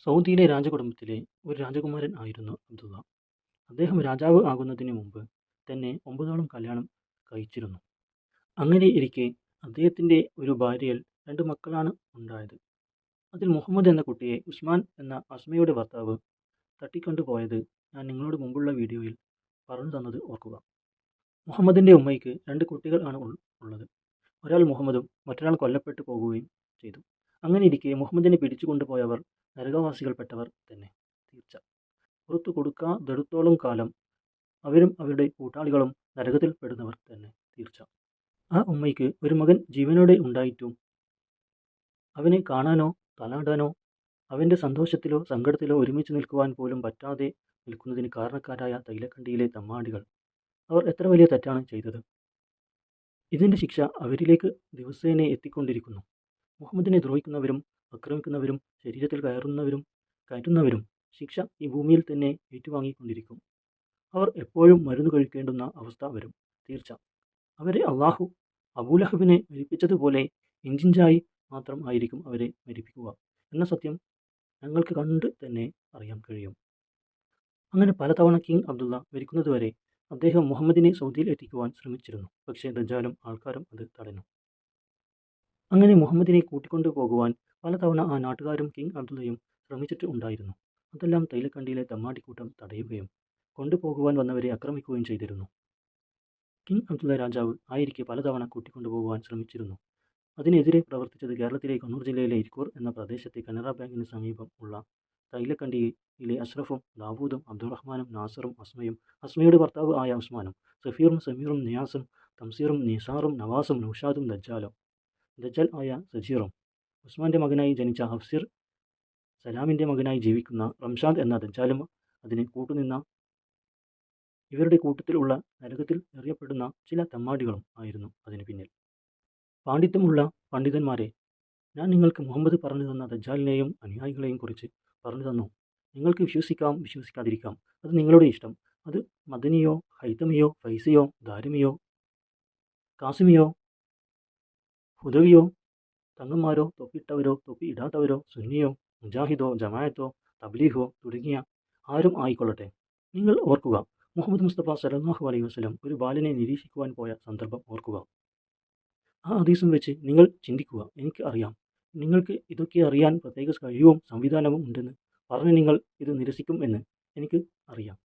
സൗദിയിലെ രാജകുടുംബത്തിലെ ഒരു രാജകുമാരൻ ആയിരുന്നു അബ്ദുള്ള. അദ്ദേഹം രാജാവ് ആകുന്നതിന് മുമ്പ് തന്നെ 9ഓളം കല്യാണം കഴിച്ചിരുന്നു. അങ്ങനെയിരിക്കെ അദ്ദേഹത്തിൻ്റെ ഒരു ഭാര്യയിൽ 2 മക്കളാണ് ഉണ്ടായത്. അതിൽ മുഹമ്മദ് എന്ന കുട്ടിയെ ഉസ്മാൻ എന്ന അസ്മയുടെ ഭർത്താവ് തട്ടിക്കൊണ്ടുപോയത് ഞാൻ നിങ്ങളോട് മുമ്പുള്ള വീഡിയോയിൽ പറഞ്ഞു തന്നത് ഓർക്കുക. മുഹമ്മദിൻ്റെ ഉമ്മയ്ക്ക് 2 കുട്ടികൾ ആണ് ഉള്ളത്. ഒരാൾ മുഹമ്മദും മറ്റൊരാൾ കൊല്ലപ്പെട്ടു പോകുകയും ചെയ്തു. അങ്ങനെയിരിക്കെ മുഹമ്മദിനെ പിടിച്ചുകൊണ്ടുപോയവർ നരകവാസികൾപ്പെട്ടവർ തന്നെ തീർച്ച. പുറത്തു കൊടുക്കാത്തിടത്തോളം കാലം അവരും അവരുടെ കൂട്ടാളികളും നരകത്തിൽ പെടുന്നവർ തന്നെ തീർച്ച. ആ ഉമ്മയ്ക്ക് ഒരു മകൻ ജീവനോടെ ഉണ്ടായിട്ടും അവനെ കാണാനോ തലാടാനോ അവൻ്റെ സന്തോഷത്തിലോ സങ്കടത്തിലോ ഒരുമിച്ച് നിൽക്കുവാൻ പോലും പറ്റാതെ നിൽക്കുന്നതിന് കാരണക്കാരായ തൈലക്കണ്ടിയിലെ തമ്മാടികൾ അവർ എത്ര വലിയ തെറ്റാണ് ചെയ്തത്. ഇതിൻ്റെ ശിക്ഷ അവരിലേക്ക് ദിവസേന എത്തിക്കൊണ്ടിരിക്കുന്നു. മുഹമ്മദിനെ ദ്രോഹിക്കുന്നവരും ആക്രമിക്കുന്നവരും ശരീരത്തിൽ കയറ്റുന്നവരും ശിക്ഷ ഈ ഭൂമിയിൽ തന്നെ ഏറ്റുവാങ്ങിക്കൊണ്ടിരിക്കും. അവർ എപ്പോഴും മരുന്ന് കഴിക്കേണ്ടുന്ന അവസ്ഥ വരും തീർച്ച. അവരെ അള്ളാഹു അബൂലഹബിനെ മരിപ്പിച്ചതുപോലെ ഇഞ്ചിഞ്ചായി മാത്രം ആയിരിക്കും അവരെ മരിപ്പിക്കുക എന്ന സത്യം ഞങ്ങൾക്ക് കണ്ട് തന്നെ അറിയാൻ കഴിയും. അങ്ങനെ പലതവണ കിങ് അബ്ദുള്ള മരിക്കുന്നതുവരെ അദ്ദേഹം മുഹമ്മദിനെ സൗദിയിൽ എത്തിക്കുവാൻ ശ്രമിച്ചിരുന്നു. പക്ഷേ ദജ്ജാലും ആൾക്കാരും അത് തടഞ്ഞു. അങ്ങനെ മുഹമ്മദിനെ കൂട്ടിക്കൊണ്ടു പോകുവാൻ പലതവണ ആ നാട്ടുകാരും കിങ് അബ്ദുള്ളയും ശ്രമിച്ചിട്ട് ഉണ്ടായിരുന്നു. അതെല്ലാം തൈലക്കണ്ടിയിലെ തമ്മാടിക്കൂട്ടം തടയുകയും കൊണ്ടുപോകുവാൻ വന്നവരെ ആക്രമിക്കുകയും ചെയ്തിരുന്നു. കിങ് അബ്ദുള്ള രാജാവ് ആയിരിക്കെ പലതവണ കൂട്ടിക്കൊണ്ടുപോകുവാൻ ശ്രമിച്ചിരുന്നു. അതിനെതിരെ പ്രവർത്തിച്ചത് കേരളത്തിലെ കണ്ണൂർ ജില്ലയിലെ ഇരിക്കൂർ എന്ന പ്രദേശത്തെ കനറ ബാങ്കിന് സമീപം ഉള്ള തൈലക്കണ്ടിയിലെ അഷ്റഫും ദാവൂദും അബ്ദുറഹ്മാനും നാസറും അസ്മയും അസ്മയുടെ ഭർത്താവ് ആയ ഉസ്മാനും സഫീറും സമീറും നിയാസും തംസീറും നിസാറും നവാസും നൗഷാദും ദജ്ജാൽ ആയ സജീറും ഉസ്മാൻ്റെ മകനായി ജനിച്ച ഹഫ്സിർ സലാമിൻ്റെ മകനായി ജീവിക്കുന്ന റംഷാദ് എന്ന ദജ്ജാലും അതിന് കൂട്ടുനിന്ന ഇവരുടെ കൂട്ടത്തിലുള്ള നരകത്തിൽ എറിയപ്പെടുന്ന ചില തമ്മാടികളും ആയിരുന്നു അതിന് പിന്നിൽ. പാണ്ഡിത്യമുള്ള പണ്ഡിതന്മാരെ, ഞാൻ നിങ്ങൾക്ക് മുഹമ്മദ് പറഞ്ഞു തന്ന ദജ്ജാലിനെയും അനുയായികളെയും കുറിച്ച് പറഞ്ഞു തന്നു. നിങ്ങൾക്ക് വിശ്വസിക്കാം വിശ്വസിക്കാതിരിക്കാം, അത് നിങ്ങളുടെ ഇഷ്ടം. അത് മദനിയോ ഹൈതമിയോ ഫൈസിയോ ദാരിമിയോ കാസിമിയോ ഹുദവിയോ തങ്ങന്മാരോ തൊപ്പിയിട്ടവരോ തൊപ്പി ഇടാത്തവരോ സുന്നിയോ മുജാഹിദോ ജമാഅത്തോ തബ്ലീഹോ തുടങ്ങിയ ആരും ആയിക്കൊള്ളട്ടെ. നിങ്ങൾ ഓർക്കുക, മുഹമ്മദ് മുസ്തഫ സല്ലല്ലാഹു അലൈഹി വസല്ലം ഒരു ബാലനെ നിരീക്ഷിക്കുവാൻ പോയ സന്ദർഭം ഓർക്കുക. ആ ഹദീസും വെച്ച് നിങ്ങൾ ചിന്തിക്കുക. എനിക്ക് അറിയാം നിങ്ങൾക്ക് ഇതൊക്കെ അറിയാൻ പ്രത്യേക കഴിവും സംവിധാനവും ഉണ്ടെന്ന് പറഞ്ഞ് നിങ്ങൾ ഇത് നിരസിക്കും എന്ന് എനിക്ക് അറിയാം.